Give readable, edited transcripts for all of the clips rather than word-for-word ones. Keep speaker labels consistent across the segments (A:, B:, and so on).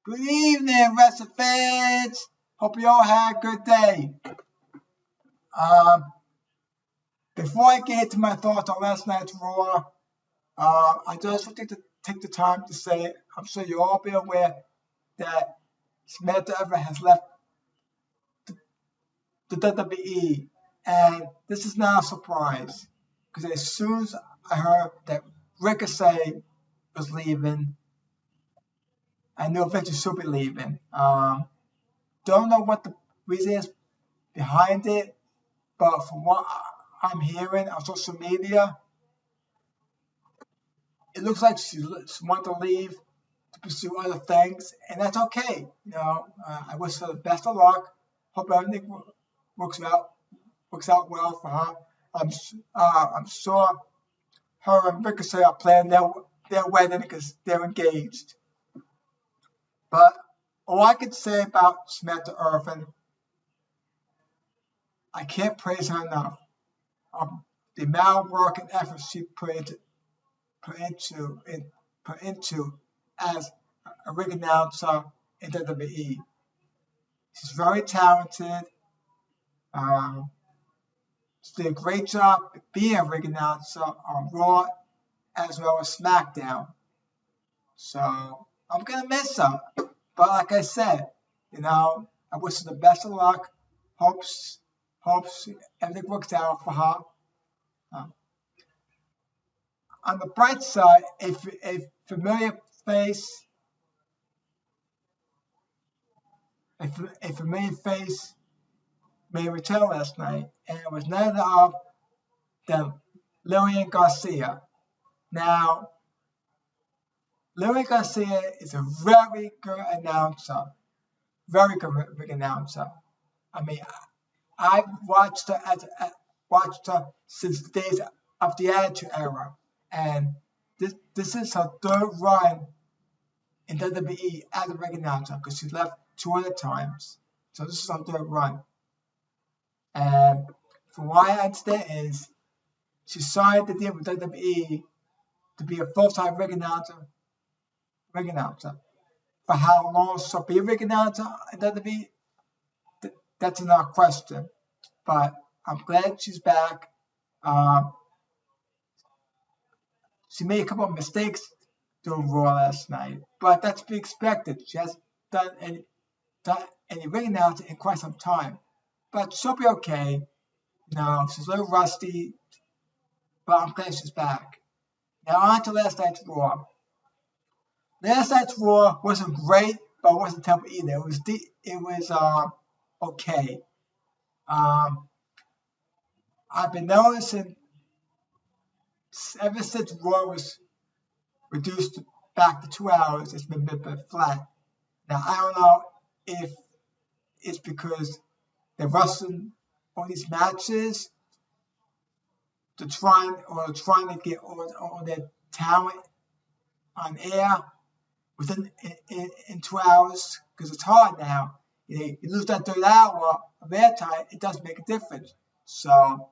A: Good evening, wrestling fans. Hope you all had a good day. Before I get into my thoughts on last night's Raw, I just want to take the time to say, I'm sure you all be aware that Samantha Everett has left the WWE, and this is not a surprise because as soon as I heard that Ricochet was leaving, I knew eventually she'll be leaving. Don't know what the reason is behind it, but from what I'm hearing on social media, it looks like she wants to leave to pursue other things, and that's okay. I wish her the best of luck. Hope everything works out well for her. I'm sure her and Ricochet are planning their wedding because they're engaged. But all I can say about Samantha Irvin, I can't praise her enough. The amount of work and effort she put into as a ring announcer in WWE. She's very talented. She did a great job being a ring announcer on Raw as well as SmackDown. So I'm gonna miss her. But like I said, I wish her the best of luck. Hopes everything works out for her. On the bright side, a familiar face made a return last night, and it was none other than Lillian Garcia. Now, Lillian Garcia is a very good announcer, very good ring announcer. I mean, I've watched her since the days of the Attitude Era, and this is her third run in WWE as a ring announcer because she left 2 other times. So this is her third run. And from what I understand is she signed the deal with WWE to be a full-time ring announcer. For how long she'll be a ring announcer in WWE, that's another question. But I'm glad she's back. She made a couple of mistakes during Raw last night, but that's to be expected. She hasn't done any ring announcing in quite some time. But she'll be okay. She's a little rusty, but I'm glad she's back. Now on to last night's Raw. Last night's Raw wasn't great, but it wasn't terrible either. It was okay. I've been noticing ever since Raw was reduced back to 2 hours, it's been a bit flat. Now I don't know if it's because they're rushing all these matches to trying to get all their talent on air within in 2 hours, because it's hard now. You lose that third hour of airtime, it does make a difference. So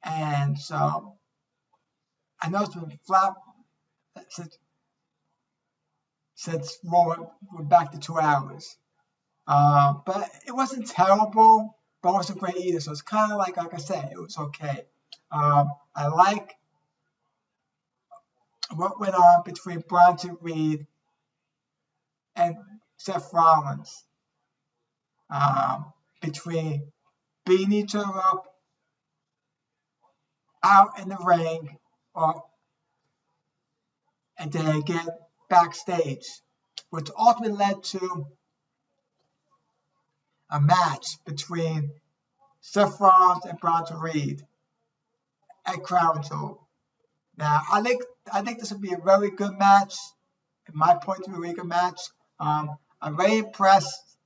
A: I know it's been flat since Raw went back to 2 hours. But it wasn't terrible, but it wasn't great either. So it's kind of like I said, it was okay. I like what went on between Bronson Reed and Seth Rollins. Between beating each other up out in the ring, and then again backstage, which ultimately led to a match between Seth Rollins and Bronson Reed at Crown Jewel. Now, I think this would be a very good match. In my point of view, a very good match. I'm very impressed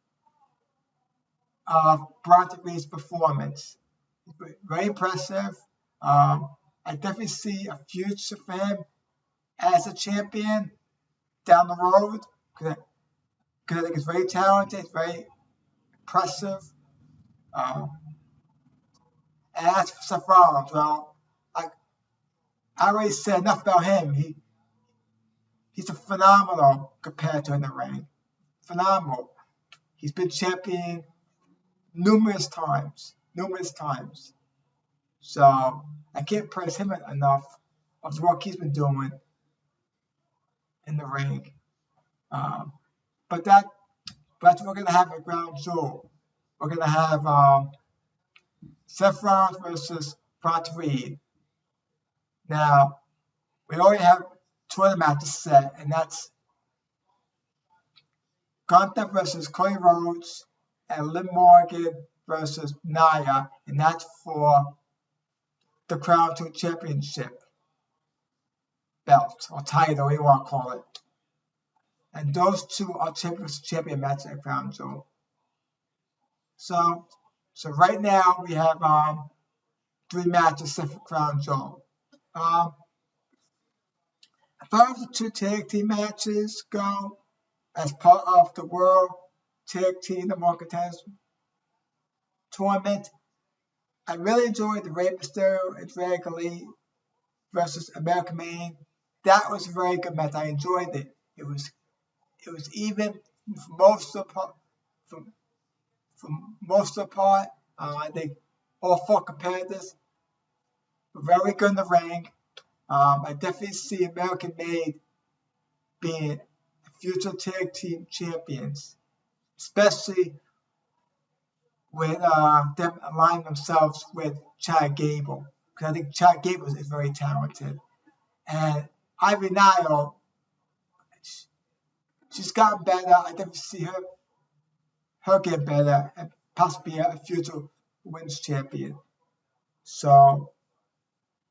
A: of Bronson Reed's performance. Very impressive. I definitely see a future for him as a champion down the road, because I think he's very talented, very impressive. And as for Seth Rollins, well, I already said enough about him. he's a phenomenal competitor in the ring. Phenomenal. He's been champion numerous times. So I can't praise him enough of the work he's been doing in the ring. But we're gonna have a ground jewel. We're gonna have Seth Rollins versus Bronx Reed. Now we already have two other matches set, and that's Gunther versus Cody Rhodes and Liv Morgan versus Nia, and that's for the Crown Jewel Championship belt or title, whatever you want to call it. And those two are champion matches at Crown Jewel. So right now we have 3 matches set for Crown Jewel. As far as the 2 tag team matches go, as part of the World Tag Team Number 1 Contenders Tournament, I really enjoyed the Rey Mysterio and Dragon Lee versus American Man. That was a very good match. I enjoyed it. It was even for most of the part. I think all 4 competitors were very good in the ring. I definitely see American Made being future tag team champions, especially with them aligning themselves with Chad Gable, because I think Chad Gable is very talented. And Ivy Nile, she's gotten better. I definitely see her get better and possibly a future women's champion. So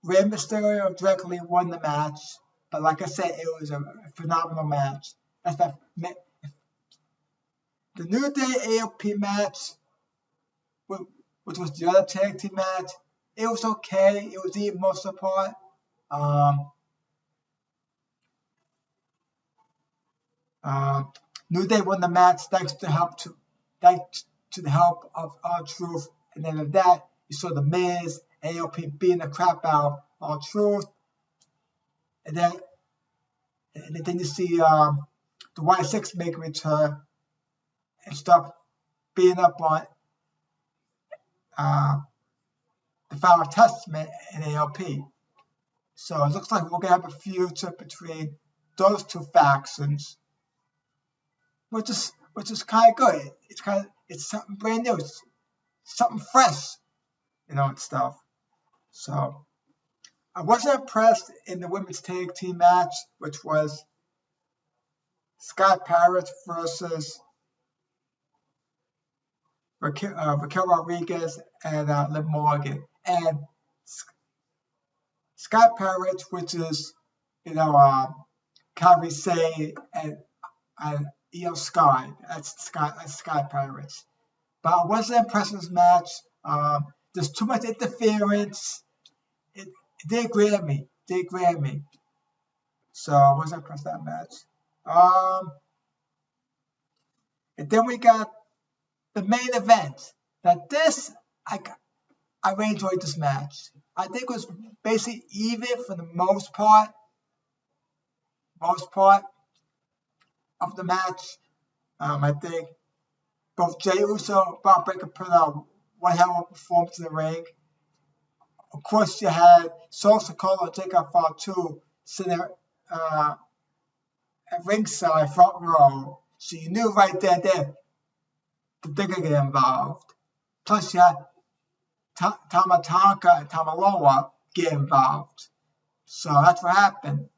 A: Rey Mysterio directly won the match, but like I said, it was a phenomenal match. The New Day AOP match, which was the other tag team match, it was okay. It was even most of the part. New Day won the match thanks to the help of R-Truth, and then of that you saw the Miz, AOP beating the crap out of R-Truth, and then you see the White Six make a return and start beating up on the Final Testament and AOP. So it looks like we're gonna have a future between those 2 factions, which is kind of good. It's something brand new, it's something fresh, and stuff. So I wasn't impressed in the women's tag team match, which was Scott Pirates versus Raquel Rodriguez and Liv Morgan. And Scott Pirates, which is Kyrie Say and Io Sky. That's Sky Pirates. But I wasn't impressed with this match. There's too much interference. It did grab me. So I wasn't impressed with that match. And then we got the main event. Now this, I really enjoyed this match. I think it was basically even for the most part of the match. I think both Jey Uso and Bron Breakker put out one hell of a performance in the ring. Of course, you had Solo Sikoa and Jacob Fatu sitting there at ringside, front row. So you knew right there that they're going to get involved. Plus, you had Tama Tonga and Tamaloa get involved. So that's what happened.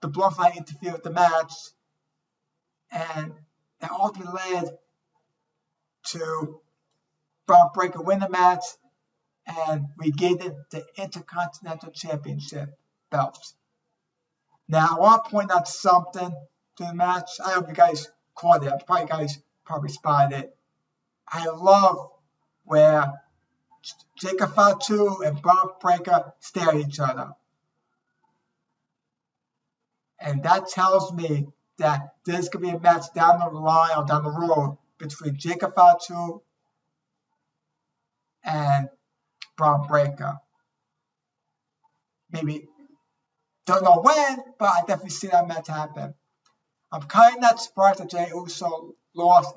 A: The Bloodline interfered with the match, and that ultimately led to Bron Breakker win the match and regaining the Intercontinental Championship belt. Now, I want to point out something to the match. I hope you guys caught it. You guys probably spotted it. I love where Jacob Fatu and Bron Breakker stare at each other. And that tells me that there's going to be a match down the line or down the road between Jacob Fatu and Bron Breakker. Maybe Don't know when, but I definitely see that match happen. I'm kind of not surprised that Jey Uso lost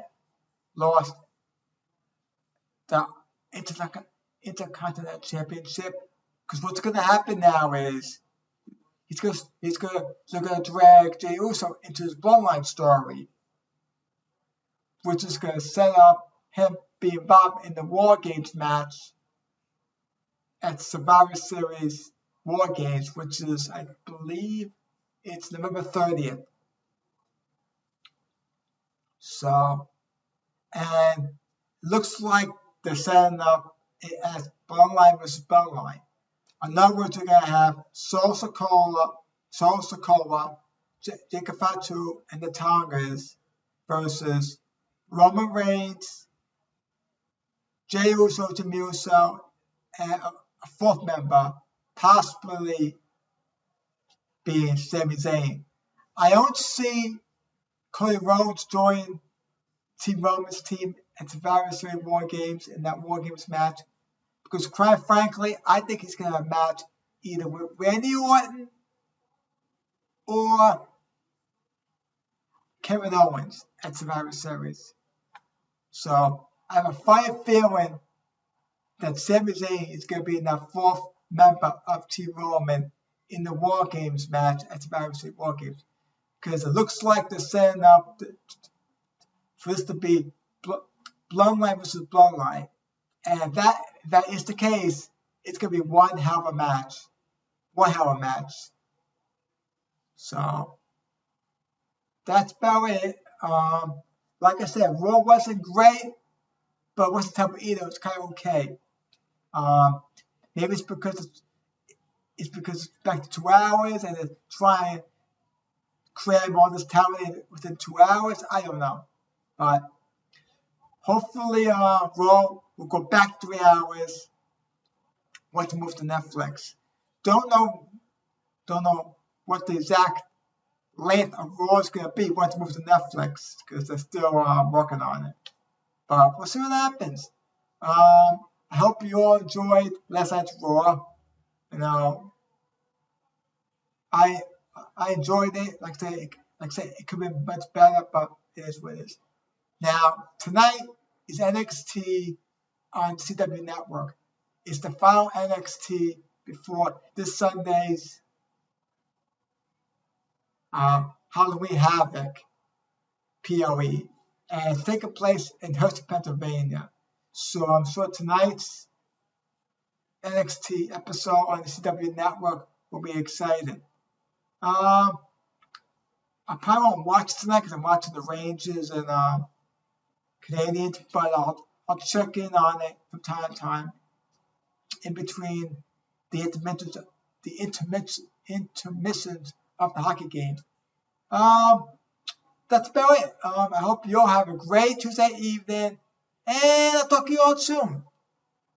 A: the Intercontinental Championship, because what's going to happen now is he's gonna drag Jey Uso into his Bloodline story, which is going to set up him being involved in the War Games match at Survivor Series War Games, which is, I believe, it's November 30th. So, and looks like they're setting up it as Bloodline versus Bloodline. In other words, we're going to have Solo Sikoa, Jacob Fatu, and the Tongas versus Roman Reigns, Jey Uso, Jimmy Uso, and a fourth member, possibly being Sami Zayn. I don't see Cody Rhodes join Team Roman's team at Survivor Series War Games in that War Games match, because quite frankly, I think he's going to have a match either with Randy Orton or Kevin Owens at Survivor Series. So I have a fine feeling that Sami Zayn is going to be the fourth member of Team Roman in the War Games match at Survivor Series War Games, because it looks like they're setting up for this to be Bloodline versus Bloodline. And if that is the case, it's going to be one hell of a match. So that's about it. Like I said, Raw wasn't great, but it wasn't terrible either. It was kind of okay. Maybe it's because it's back to 2 hours and they're trying to cram all this talent within 2 hours. I don't know, but hopefully Raw will go back 3 hours once it moves to Netflix. Don't know what the exact length of Raw is going to be once it moves to Netflix, because they're still working on it. But we'll see what happens. I hope you all enjoyed last night's Raw. You know, I enjoyed it. Like I say, it could be much better, but it is what it is. Now tonight is NXT on CW Network. It's the final NXT before this Sunday's Halloween Havoc POE, and it's taking place in Hurst, Pennsylvania. So I'm sure tonight's NXT episode on the CW Network will be exciting. I probably won't watch tonight because I'm watching the Rangers and Canadians, but I'll check in on it from time to time in between the intermissions of the hockey game. That's about it. I hope you all have a great Tuesday evening, and I'll talk to you all soon.